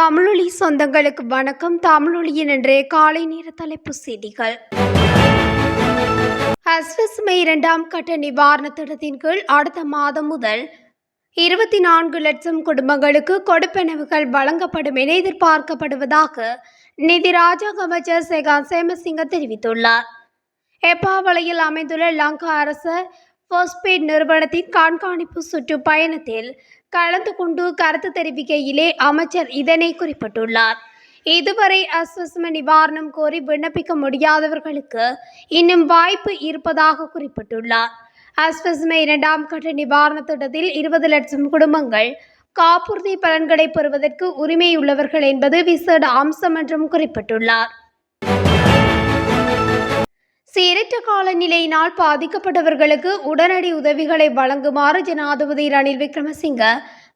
தமிழொலி சொந்தங்களுக்கு வணக்கம். தமிழொலியின் இன்றைய காலை நேர தலைப்பு செய்திகள். அஸ்வசுமை 2ஆம் கட்ட நிவாரண திட்டத்தின் கீழ் அடுத்த மாதம் முதல் 24 லட்சம் குடும்பங்களுக்கு கொடுப்பனவுகள் வழங்கப்படும் என எதிர்பார்க்கப்படுவதாக நிதி ராஜாங்க அமைச்சர் செகான் சேமசிங்க தெரிவித்துள்ளார். எப்பாவளையில் அமைந்துள்ள லங்கா அரச போஸ்பேட் நிறுவனத்தின் கண்காணிப்பு சுற்றுப்பயணத்தில் கலந்து கொண்டு கருத்து தெரிவிக்கையிலே அமைச்சர் இதனை குறிப்பிட்டுள்ளார். இதுவரை அஸ்வசும நிவாரணம் கோரி விண்ணப்பிக்க முடியாதவர்களுக்கு இன்னும் வாய்ப்பு இருப்பதாக குறிப்பிட்டுள்ளார். அஸ்வசும 2ஆம் கட்ட நிவாரண திட்டத்தில் 20 லட்சம் குடும்பங்கள் காப்புறுதி பலன்களை பெறுவதற்கு உரிமையுள்ளவர்கள் என்பது விசேட அம்சம் என்றும் குறிப்பிட்டுள்ளார். சீரற்ற காலநிலையினால் பாதிக்கப்பட்டவர்களுக்கு உடனடி உதவிகளை வழங்குமாறு ஜனாதிபதி ரணில் விக்ரமசிங்க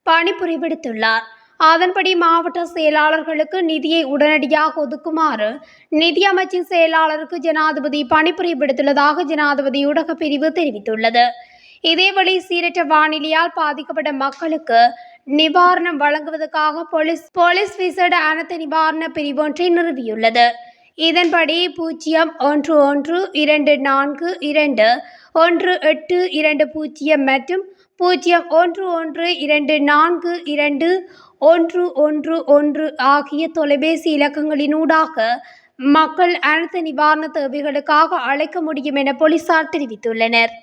பணிப்புரை விடுத்துள்ளார். அதன்படி மாவட்ட செயலாளர்களுக்கு நிதியை உடனடியாக ஒதுக்குமாறு நிதி அமைச்சின் செயலாளருக்கு ஜனாதிபதி பணிப்புரை விடுத்துள்ளதாக ஜனாதிபதி ஊடக பிரிவு தெரிவித்துள்ளது. இதேவழி சீரற்ற வானிலையால் பாதிக்கப்பட்ட மக்களுக்கு நிவாரணம் வழங்குவதற்காக போலீஸ் விசேட அனர்த்த நிவாரண பிரிவு ஒன்றை நிறுவியுள்ளது. இதன்படி 0112421820 மற்றும் 0112422111 ஆகிய தொலைபேசி இலக்கங்களினூடாக மக்கள் அனர்த்த நிவாரண தேவைகளுக்காக அழைக்க முடியும் என போலீசார் தெரிவித்துள்ளனர்.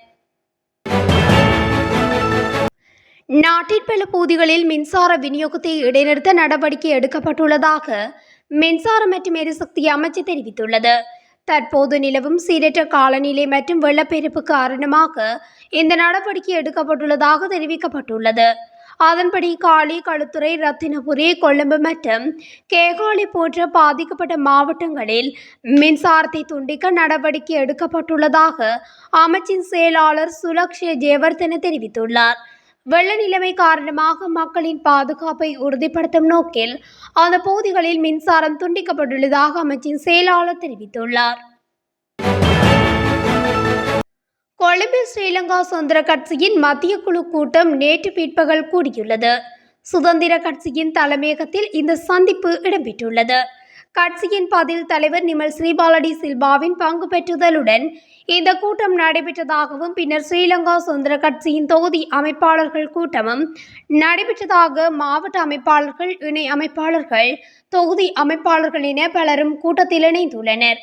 நாட்டின் பல பகுதிகளில் மின்சார விநியோகத்தை இடைநிறுத்த நடவடிக்கை எடுக்கப்பட்டுள்ளதாக மின்சாரம் மற்றும் எரிசக்தி அமைச்சு தெரிவித்துள்ளது. தற்போது நிலவும் சீரற்ற காலநிலை மற்றும் வெள்ளப்பெருக்கு காரணமாக இந்த நடவடிக்கை எடுக்கப்பட்டுள்ளதாக தெரிவிக்கப்பட்டுள்ளது. அதன்படி காலி, களுத்துறை, ரத்தினபுரி, கொழும்பு மற்றும் கேகாலி போன்ற பாதிக்கப்பட்ட மாவட்டங்களில் மின்சாரத்தை துண்டிக்க நடவடிக்கை எடுக்கப்பட்டுள்ளதாக அமைச்சின் செயலாளர் சுலக்ஷ ஜெயவர்தன தெரிவித்துள்ளார். வெள்ள நிலைமை காரணமாக மக்களின் பாதுகாப்பை உறுதிப்படுத்தும் நோக்கில் அந்த பகுதிகளில் மின்சாரம் துண்டிக்கப்பட்டுள்ளதாக அமைச்சின் செயலாளர் தெரிவித்துள்ளார். கொழும்பில் ஸ்ரீலங்கா சுதந்திர கட்சியின் மத்திய குழு கூட்டம் நேற்று பிற்பகல் கூடியுள்ளது. சுதந்திர கட்சியின் தலைமையகத்தில் இந்த சந்திப்பு இடம்பெற்றுள்ளது. கட்சியின் பதில் தலைவர் நிமல் ஸ்ரீபாலடி சில்வாவின் பங்கு பெற்றுதலுடன் இந்த கூட்டம் நடைபெற்றதாகவும் பின்னர் ஸ்ரீலங்கா சுதந்திர கட்சியின் தொகுதி அமைப்பாளர்கள் கூட்டமும் நடைபெற்றதாக மாவட்ட அமைப்பாளர்கள், இணை அமைப்பாளர்கள், தொகுதி அமைப்பாளர்கள் என பலரும் கூட்டத்தில் இணைந்துள்ளனர்.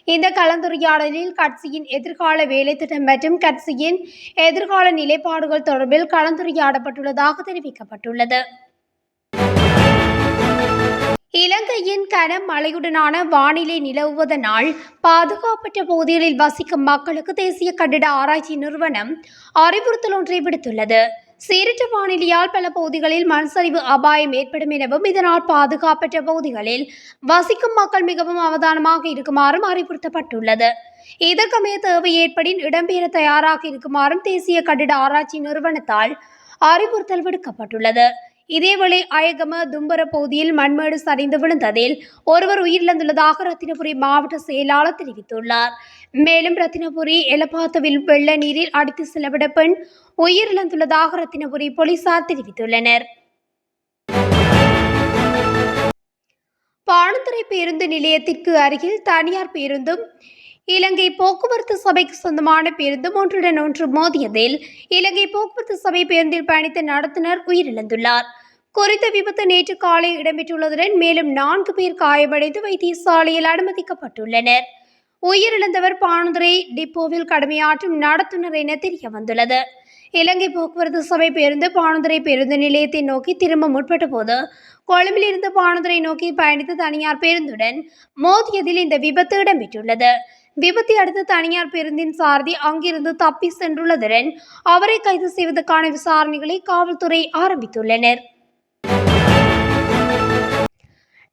இந்த கலந்துரையாடலில் கட்சியின் எதிர்கால வேலைத்திட்டம் மற்றும் கட்சியின் எதிர்கால நிலைப்பாடுகள் தொடர்பில் கலந்துரையாடப்பட்டுள்ளதாக தெரிவிக்கப்பட்டுள்ளது. இலங்கையின் கனமழையுடனான வானிலை நிலவுவதனால் பாதுகாப்பற்ற பகுதிகளில் வசிக்கும் மக்களுக்கு தேசிய கட்டிட ஆராய்ச்சி நிறுவனம் அறிவுறுத்தல் ஒன்றை விடுத்துள்ளது. சீரற்ற வானிலையால் பல பகுதிகளில் மண் சரிவு அபாயம் ஏற்படும் எனவும் இதனால் பாதுகாப்பற்ற பகுதிகளில் வசிக்கும் மக்கள் மிகவும் அவதானமாக இருக்குமாறும் அறிவுறுத்தப்பட்டுள்ளது. இதற்கமைய தேவை ஏற்படின் இடம்பெயர தயாராக இருக்குமாறும் தேசிய கட்டிட ஆராய்ச்சி நிறுவனத்தால் அறிவுறுத்தல் விடுக்கப்பட்டுள்ளது. இதேவேளை அயகம தும்பர பகுதியில் மண்மேடு சரிந்து விழுந்ததில் ஒருவர் உயிரிழந்துள்ளதாக ரத்தினபுரி மாவட்ட செயலாளர் தெரிவித்துள்ளார். மேலும் ரத்தினபுரி எலப்பாத்துவில் வெள்ள நீரில் அடித்து செல்லப்பட்ட பெண் உயிரிழந்துள்ளதாக ரத்தினபுரி போலீசார் தெரிவித்துள்ளனர். பாணந்துறை பேருந்து நிலையத்திற்கு அருகில் தனியார் பேருந்தும் இலங்கை போக்குவரத்து சபைக்கு சொந்தமான பேருந்தும் ஒன்றுடன் ஒன்று மோதியதில் இலங்கை போக்குவரத்து சபை பேருந்தில் பயணித்த நடத்துனர் உயிரிழந்துள்ளார். குறித்த விபத்து நேற்று காலை இடம்பெற்றுள்ளதுடன் மேலும் 4 பேர் காயமடைந்து வைத்தியசாலையில் அனுமதிக்கப்பட்டுள்ளனர். உயிரிழந்தவர் பாணந்துறை டிப்போவில் கடமையாற்றும் நடத்துனர் என தெரிய வந்துள்ளது. இலங்கை போக்குவரத்து சபை பேருந்து பாணந்துறை பேருந்து நிலையத்தை நோக்கி திரும்ப முற்பட்ட போது கொழும்பில் இருந்து பாணந்துறை நோக்கி பயணித்த தனியார் பேருந்துடன் மோதியதில் இந்த விபத்து இடம்பெற்றுள்ளது. விபத்தை அடுத்து தனியார் பேருந்தின் சாரதி அங்கிருந்து தப்பி சென்றுள்ளதுடன் அவரை கைது செய்வதற்கான விசாரணைகளை காவல்துறை ஆரம்பித்துள்ளனர்.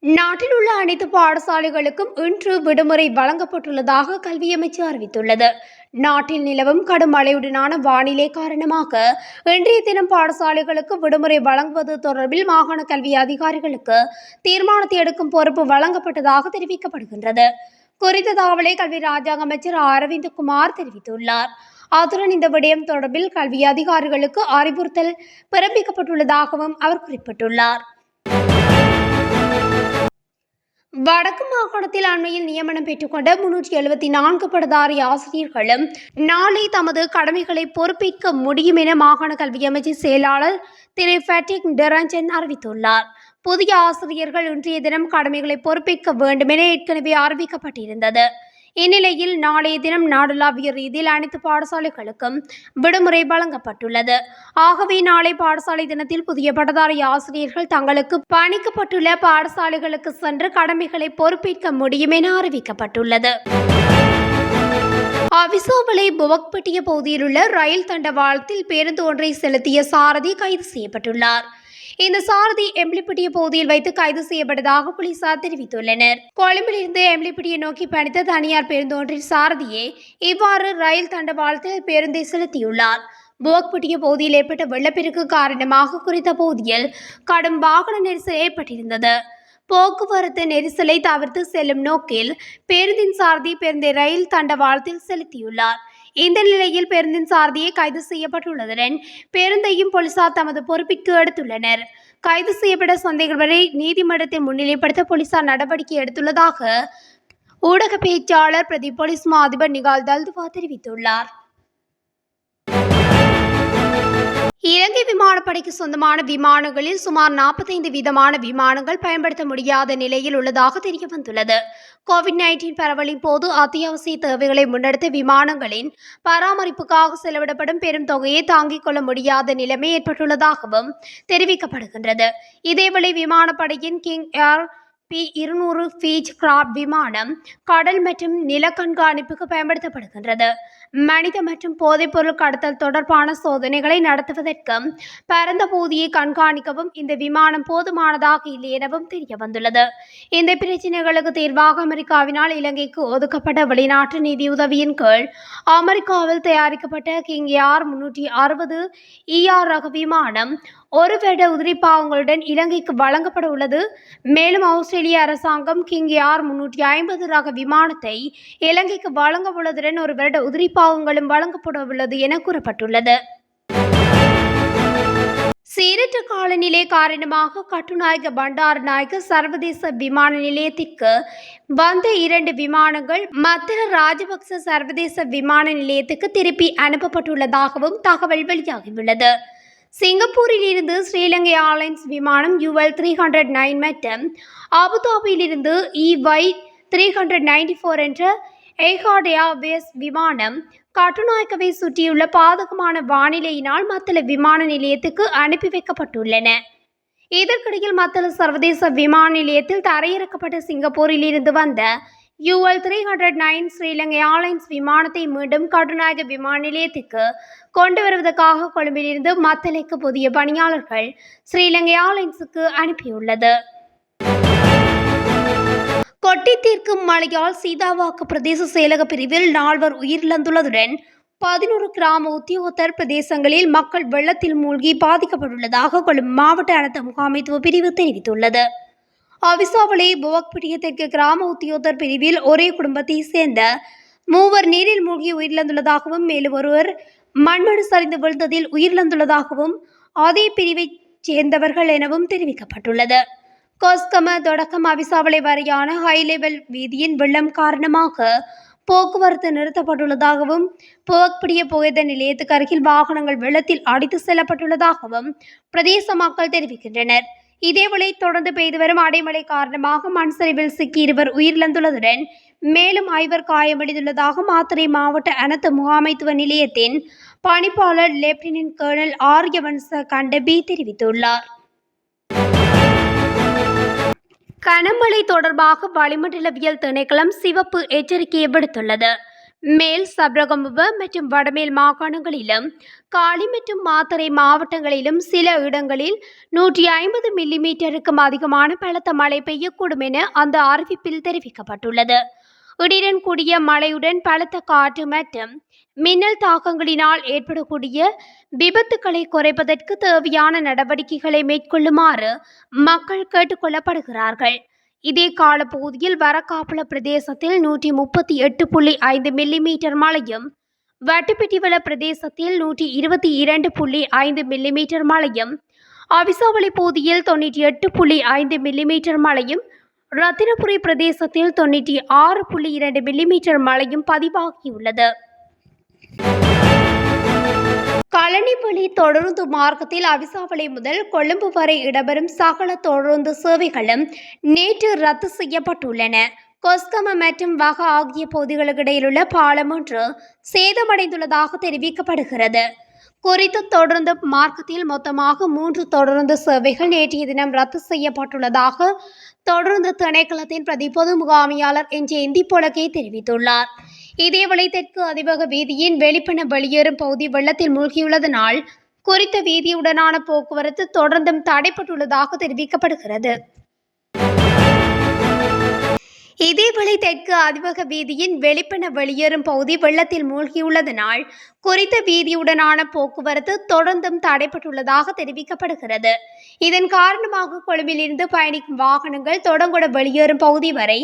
நாட்டில் உள்ள அனைத்து பாடசாலைகளுக்கும் இன்று விடுமுறை வழங்கப்பட்டுள்ளதாக கல்வி அமைச்சு அறிவித்துள்ளது. நாட்டில் நிலவும் கடும் மழையுடனான வானிலை காரணமாக இன்றைய தினம் பாடசாலைகளுக்கு விடுமுறை வழங்குவது தொடர்பில் மாகாண கல்வி அதிகாரிகளுக்கு தீர்மானத்தை எடுக்கும் பொறுப்பு வழங்கப்பட்டதாக தெரிவிக்கப்படுகின்றது. குறித்த தகவலை கல்வி ராஜாங்க அமைச்சர் அரவிந்தகுமார் தெரிவித்துள்ளார். அத்துடன் இந்த விடயம் தொடர்பில் கல்வி அதிகாரிகளுக்கு அறிவுறுத்தல் பிறப்பிக்கப்பட்டுள்ளதாகவும் அவர் குறிப்பிட்டுள்ளார். வடக்கு மாகாணத்தில் அண்மையில் நியமனம் பெற்றுக்கொண்ட 374 பட்டதாரி ஆசிரியர்களும் நாளை தமது கடமைகளை பொறுப்பேற்க முடியும் என மாகாண கல்வி அமைச்சின் செயலாளர் திரு ஃபெட்டிக் டெரஞ்சன் அறிவித்துள்ளார். புதிய ஆசிரியர்கள் இன்றைய தினம் கடமைகளை பொறுப்பேற்க வேண்டும் என ஏற்கனவே அறிவிக்கப்பட்டிருந்தது. இந்நிலையில் நாளைய தினம் நாடளாவிய ரீதியில் அனைத்து பாடசாலைகளுக்கும் விடுமுறை வழங்கப்பட்டுள்ளது. ஆகவே நாளை பாடசாலை தினத்தில் புதிய பட்டதாரி ஆசிரியர்கள் தங்களுக்கு பணிக்கப்பட்டுள்ள பாடசாலைகளுக்கு சென்று கடமைகளை பொறுப்பேற்க முடியும் என அறிவிக்கப்பட்டுள்ளது. அவிசாவளை புவக்பட்டிய பகுதியில் உள்ள ரயில் தண்டவாளத்தில் பேருந்து ஒன்றை செலுத்திய சாரதி கைது செய்யப்பட்டுள்ளார். இந்த சாரதி எம்லிப்பட்டிய பகுதியில் வைத்து கைது செய்யப்பட்டதாக போலீசார் தெரிவித்துள்ளனர். கொழும்பிலிருந்து எம்லிப்பட்டியை நோக்கி பயணித்த தனியார் பேருந்து ஒன்றின் சாரதியே இவ்வாறு ரயில் தண்டவாளத்தில் பேருந்தை செலுத்தியுள்ளார். புவக்பட்டிய பகுதியில் ஏற்பட்ட வெள்ளப்பெருக்கு காரணமாக குறித்த பகுதியில் கடும் வாகன நெரிசல் ஏற்பட்டிருந்தது. போக்குவரத்து நெரிசலை தவிர்த்து செல்லும் நோக்கில் பேருந்தின் சாரதி பேருந்தை ரயில் தண்டவாளத்தில் செலுத்தியுள்ளார். இந்த நிலையில் பேருந்தின் சாரதியை கைது செய்யப்பட்டுள்ளதுடன் பேருந்தையும் போலீசார் தமது பொறுப்பிற்கு எடுத்துள்ளனர். கைது செய்யப்பட்ட சந்தேகங்களை நீதிமன்றத்தில் முன்னிலைப்படுத்த போலீசார் நடவடிக்கை எடுத்துள்ளதாக ஊடக பேச்சாளர் பிரதி போலீஸ் மா அதிபர் நிகால் தல்துவா தெரிவித்துள்ளார். இலங்கை விமானப்படைக்கு சொந்தமான விமானங்களில் சுமார் 45 வீதமான விமானங்கள் பயன்படுத்த முடியாத நிலையில் உள்ளதாக தெரிய வந்துள்ளது. கோவிட்-19 பரவலின் போது அத்தியாவசிய தேவைகளை முன்னெடுத்த விமானங்களின் பராமரிப்புக்காக செலவிடப்படும் பெரும் தொகையை தாங்கிக் கொள்ள முடியாத நிலைமை ஏற்பட்டுள்ளதாகவும் தெரிவிக்கப்படுகின்றது. இதேவேளை விமானப்படையின் கிங் ஏர் P-200 பீச் கிராப்ட் விமானம் கடல் மற்றும் நில கண்காணிப்புக்கு பயன்படுத்தப்படுகின்றது. மனித மற்றும் போதைப்பொருள் கடத்தல் தொடர்பான சோதனைகளை நடத்துவதற்கும் பரந்த பகுதியை கண்காணிக்கவும் இந்த விமானம் போதுமானதாக இல்லை எனவும் தெரிய வந்துள்ளது. இந்த பிரச்சினைகளுக்கு தீர்வாக அமெரிக்காவினால் இலங்கைக்கு ஒதுக்கப்பட்ட வெளிநாட்டு நிதியுதவியின் கீழ் அமெரிக்காவில் தயாரிக்கப்பட்ட கிங் ஏர் 360 ER ரக விமானம் ஒரு வருட உதிரிப்பாகங்களுடன் இலங்கைக்கு வழங்கப்பட உள்ளது. மேலும் ஆஸ்திரேலிய அரசாங்கம் கிங் ஏர் 350 ரக விமானத்தை இலங்கைக்கு வழங்க உள்ளதுடன் ஒரு வருட உதிரிப்பாகங்களும் வழங்கப்பட உள்ளது என கூறப்பட்டுள்ளது. சீரற்ற காலநிலை காரணமாக கட்டுநாயக்க பண்டாரநாயக்க சர்வதேச விமான நிலையத்திற்கு வந்த 2 விமானங்கள் மத்திர ராஜபக்ச சர்வதேச விமான நிலையத்துக்கு திருப்பி அனுப்பப்பட்டுள்ளதாகவும் தகவல் வெளியாகியுள்ளது. சிங்கப்பூரில் இருந்து ஸ்ரீலங்கை ஏர்லைன்ஸ் விமானம் UL 309 மற்றும் அபுதாபியில் இருந்து EY 394 என்ற எஹாட் ஏர்வேஸ் விமானம் கட்டுநாயக்கவை சுற்றியுள்ள பாதகமான வானிலையினால் மத்தள விமான நிலையத்துக்கு அனுப்பி வைக்கப்பட்டுள்ளன. இதற்கிடையில் மத்தள சர்வதேச விமான நிலையத்தில் தரையிறக்கப்பட்ட சிங்கப்பூரில் இருந்து வந்த UL 309 ஸ்ரீலங்கை ஏர்லைன்ஸ் விமானத்தை மீண்டும் கட்டுநாயக்க விமான நிலையத்துக்கு கொண்டு வருவதற்காக கொழும்பிலிருந்து மத்தளைக்கு புதிய பணியாளர்கள் ஸ்ரீலங்கை ஏர்லைன்ஸுக்கு அனுப்பியுள்ளது. கொட்டி தீர்க்கும் மழையால் சீதாவாக்கு பிரதேச செயலக பிரிவில் 4 உயிரிழந்துள்ளதுடன் 11 கிராம உத்தியோகத்தர் பிரதேசங்களில் மக்கள் வெள்ளத்தில் மூழ்கி பாதிக்கப்பட்டுள்ளதாக கொழும்பு மாவட்ட அனர்த்த முகாமைத்துவ பிரிவு தெரிவித்துள்ளது. அவிசாவளை புவக்பட்டிய தெற்கு கிராம உத்தியோகத்தர் பிரிவில் ஒரே குடும்பத்தை சேர்ந்த 3 நீரில் மூழ்கி உயிரிழந்துள்ளதாகவும் மேலும் ஒருவர் மண்மடு சரிந்து விழுந்ததில் உயிரிழந்துள்ளதாகவும் அதே பிரிவைச் சேர்ந்தவர்கள் எனவும் தெரிவிக்கப்பட்டுள்ளது. கொஸ்கம தொடக்கம் அவிசாவளை வரையான ஹை லெவல் வீதியின் வெள்ளம் காரணமாக போக்குவரத்து நிறுத்தப்பட்டுள்ளதாகவும் புவக்பட்டிய புகைத நிலையத்துக்கு அருகில் வாகனங்கள் வெள்ளத்தில் அடித்து செல்லப்பட்டுள்ளதாகவும் பிரதேச மக்கள் தெரிவிக்கின்றனர். இதேவேளை தொடர்ந்து பெய்து வரும் அடைமழை காரணமாக மண் சரிவில் சிக்கி 2 உயிரிழந்துள்ளதுடன் மேலும் 5 காயமடைந்துள்ளதாக மாத்தறை மாவட்ட அனர்த்த முகாமைத்துவ நிலையத்தின் பணிப்பாளர் லெப்டினன்ட் கர்னல் ஆரியவன்ச கண்டபி தெரிவித்துள்ளார். கனமழை தொடர்பாக வளிமண்டலவியல் திணைக்களம் சிவப்பு எச்சரிக்கையை விடுத்துள்ளது. மேல் சப்ரகமுவ மற்றும் வடமேல் மாகாணங்களிலும் காலி மற்றும் மாத்தறை மாவட்டங்களிலும் சில இடங்களில் 150 மில்லிமீட்டருக்கும் அதிகமான பலத்த மழை பெய்யக்கூடும் என அந்த அறிவிப்பில் தெரிவிக்கப்பட்டுள்ளது. இடியுடன் கூடிய மழையுடன் பலத்த காற்று மற்றும் மின்னல் தாக்கங்களினால் ஏற்படக்கூடிய விபத்துக்களை குறைப்பதற்கு தேவையான நடவடிக்கைகளை மேற்கொள்ளுமாறு மக்கள் கேட்டுக்கொள்ளப்படுகிறார்கள். இதே காலப்பகுதியில் வரக்காப்புல பிரதேசத்தில் 138.5 மில்லிமீட்டர் மழையும் வட்டுப்பிட்டிவள பிரதேசத்தில் 122.5 மில்லிமீட்டர் மழையும் அவிசாவளை பகுதியில் 98.5 மில்லிமீட்டர் மழையும் ரத்தினபுரி பிரதேசத்தில் 96.2 மில்லிமீட்டர் மழையும் பதிவாகியுள்ளது. களனிவழி தொடருந்து மார்க்கத்தில் அவிசாவளை முதல் கொழும்பு வரை இடம்பெறும் சகல தொடருந்து சேவைகளும் நேற்று ரத்து செய்யப்பட்டுள்ளன. கொஸ்கம மற்றும் வக ஆகிய பகுதிகளுக்கு இடையிலுள்ள பாலம் ஒன்று சேதமடைந்துள்ளதாக தெரிவிக்கப்படுகிறது. குறித்த தொடருந்து மார்க்கத்தில் மொத்தமாக 3 தொடருந்து சேவைகள் நேற்றைய தினம் ரத்து செய்யப்பட்டுள்ளதாக தொடருந்து திணைக்களத்தின் பிரதி பொது முகாமையாளர் என்ஜெயந்தி பொலகே தெரிவித்துள்ளார். இதேவேளை தெற்கு அதிவேக வீதியின் வெளிப்பண வெளியேறும் பகுதி வெள்ளத்தில் மூழ்கியுள்ளதனால் குறித்த வீதியுடனான போக்குவரத்து தொடர்ந்தும் தடைப்பட்டுள்ளதாக தெரிவிக்கப்படுகிறது. இதேவேளை தெற்கு அதிவேக வீதியின் வெளிப்பண வெளியேறும் பகுதி வெள்ளத்தில் மூழ்கியுள்ளதனால் குறித்த வீதியுடனான போக்குவரத்து தொடர்ந்தும் தடைப்பட்டுள்ளதாக தெரிவிக்கப்படுகிறது. இதன் காரணமாக கொழும்பிலிருந்து பயணிக்கும் வாகனங்கள் தொடங்கொட வெளியேறும் பகுதி வரை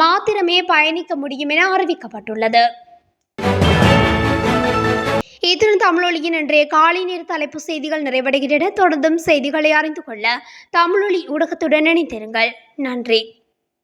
மாத்திரமே பயணிக்க முடியும் என அறிவிக்கப்பட்டுள்ளது. இத்துடன் தமிழொலியின் இன்றைய காலை நேர தலைப்பு செய்திகள் நிறைவடைகின்றன. தொடர்ந்தும் செய்திகளை அறிந்து கொள்ள தமிழொலி ஊடகத்துடன் இணைந்திருங்கள். நன்றி.